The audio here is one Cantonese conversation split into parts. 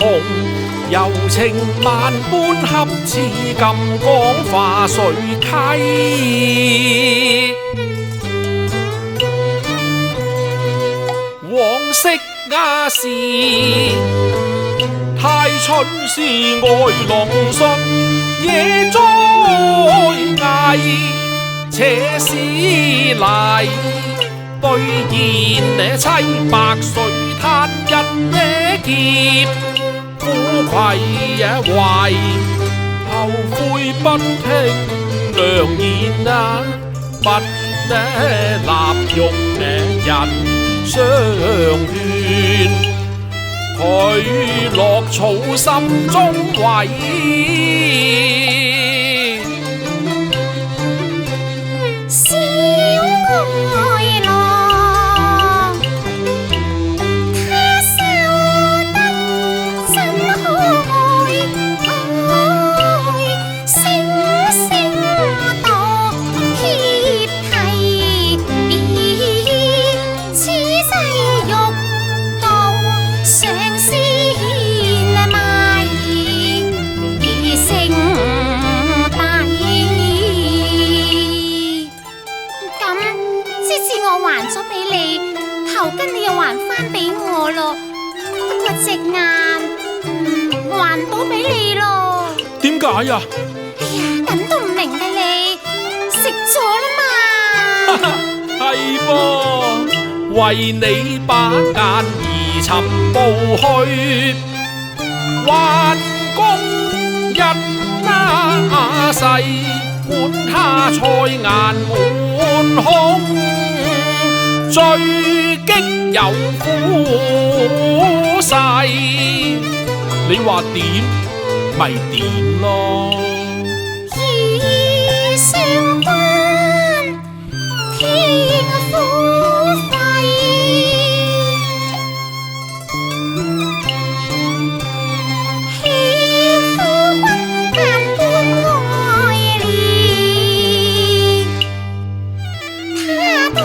紅，柔情萬般恰似金剛化水溪。往昔亞時，太春是外郎信，野災危，且是嚟兌現妻白水灘一劫，苦愧為後悔不聽良言啊，不立用人相勸，佢落草心中毀。小愛郎，他笑得真可愛，聲聲道貼題別，此際欲到上仙賣聲底。咁即使我還咗俾你，頭巾你又還返俾我咯，不過隻眼還唔到俾你咯。點解呀？哎呀，咁都唔明嘅你，食咗啦嘛。係噃，為你把眼而尋報去，還公一世，管他菜顏滿胸，最激有苦勢，你話點咪點咯。以相關天苦費，欺夫君間般愛憐，他道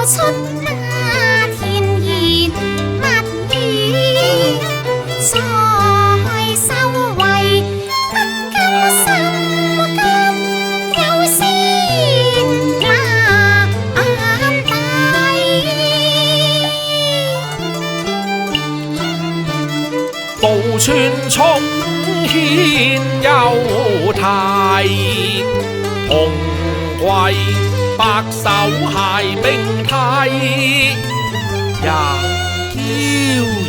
出那甜言蜜語，再收穫不甘心甘有先眼底，渡川涌牽幽啼，同攜白首偕並蒂，也嬌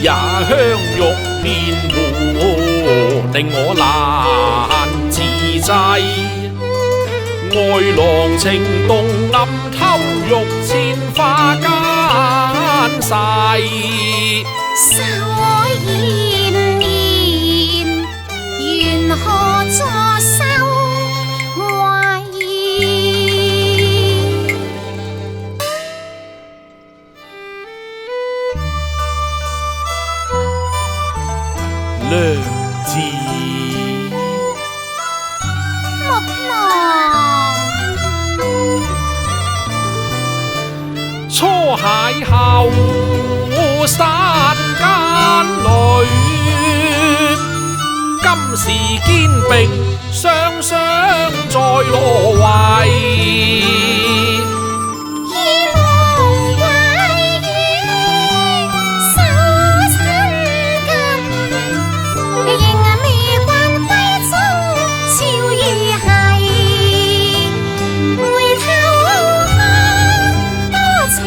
也香玉面糊，令我難自制。愛郎情動暗偷玉纖花間細，所言言緣何助收懷？良子木郎初邂逅山間裏，今時肩並雙雙在羅圍。以郎懷於手親近，仍未慣閨中朝與係，回頭看多情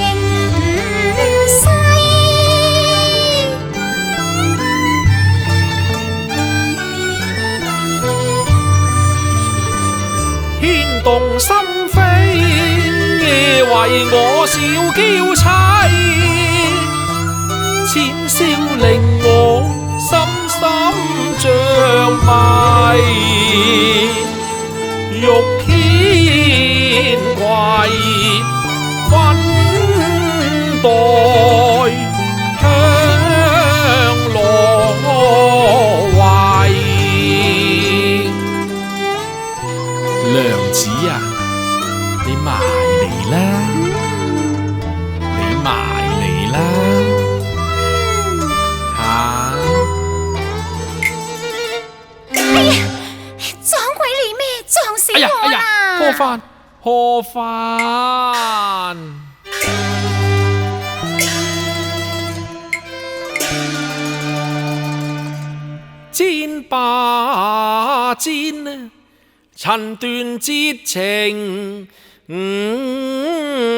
細，牽動心扉，為我小嬌妻，淺笑令我深深着迷，欲牽攜分代香羅圍。娘子啊，你埋嚟啦，你埋嚟啦，呀我啦，何番？煎吧煎，陳斷節情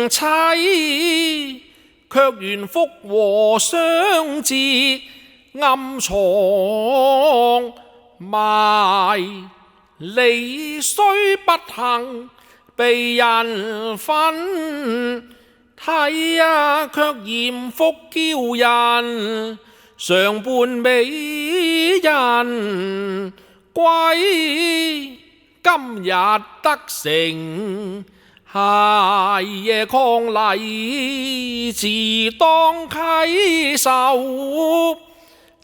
妻，卻緣復和相知暗藏埋。你雖不幸被人分，睇卻艷福驕人，常伴美人歸。今日得成，下夜抗禮，自當稽首，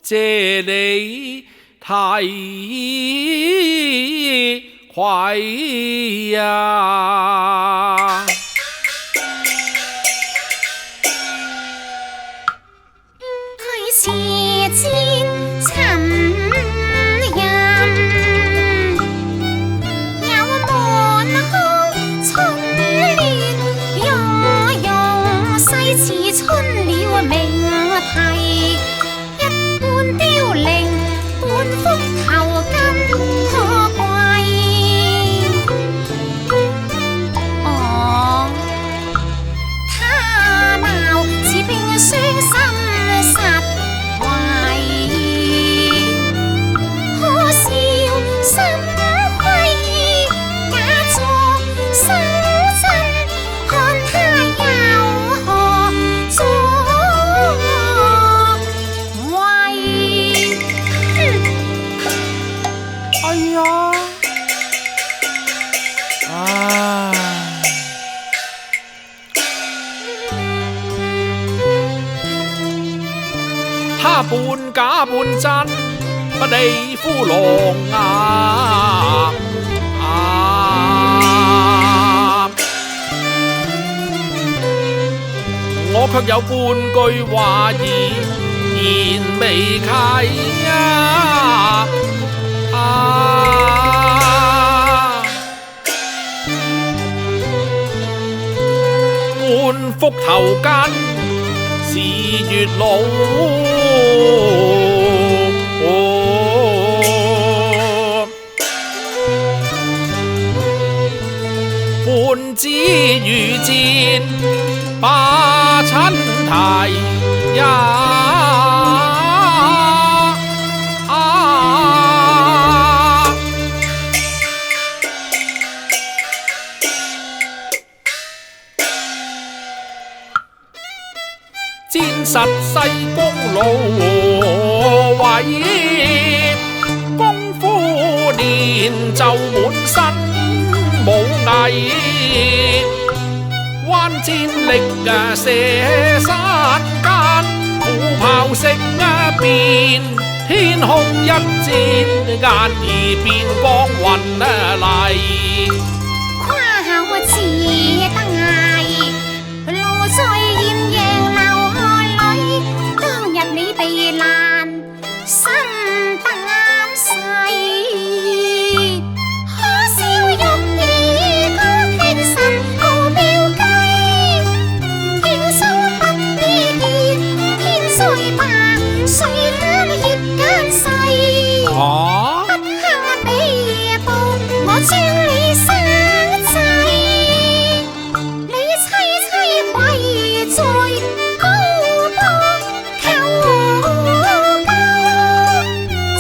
謝你提攜呀！佢是戰沉人，有滿腔春戀，溶溶細似春鳥鳴啼，一半凋零，半覆頭巾可貴。哦，他貌似冰霜心實惠，可笑心虧，假作生真，看他有何作為？哎呀，他半假半真，不理夫郎我卻有半句話兒言未契半覆頭巾是月老，半枝如箭把親提呀！煎實西公老位，功夫練就滿身武藝，彎箭力射山間，虎豹識變天空一箭，眼兒變光暈嚟。誇口似得藝，路在艷陽流汗淚，當日你避難心膽細，可笑玉兒個決心傲標雞，輕鬆不必熱，天水吧誰貪業間細，不幸被捕我將你生仔，你妻跪在高坡求救，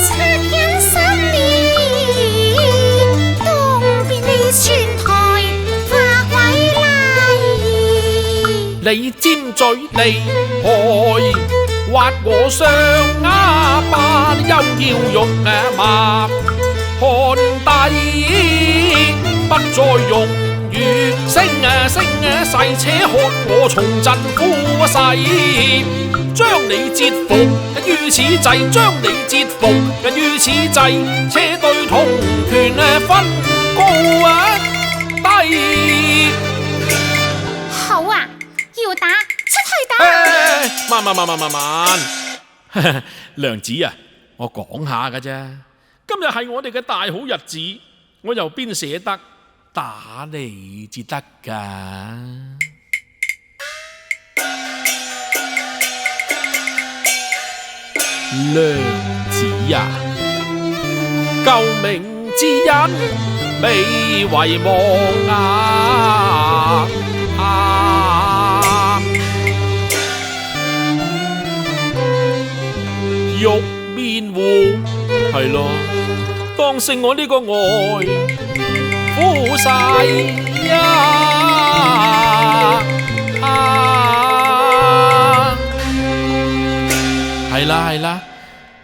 惻隱心面，當便你全台化為泥。你尖嘴厲害，挖我雙啞巴，休要用麻看低，不再用語聲細且看我重振夫勢，將你折服於此際，將你折服於此際，且對銅權分高低。好啊，要打出去打。慢，娘子啊，我講下㗎啫。今日係我哋嘅大好日子，我又邊捨得打你至得㗎。娘子啊，救命之恩未遺忘玉面狐係咯，當成我呢個外父婿係啦，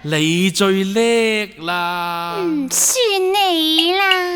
你最叻啦。算你啦。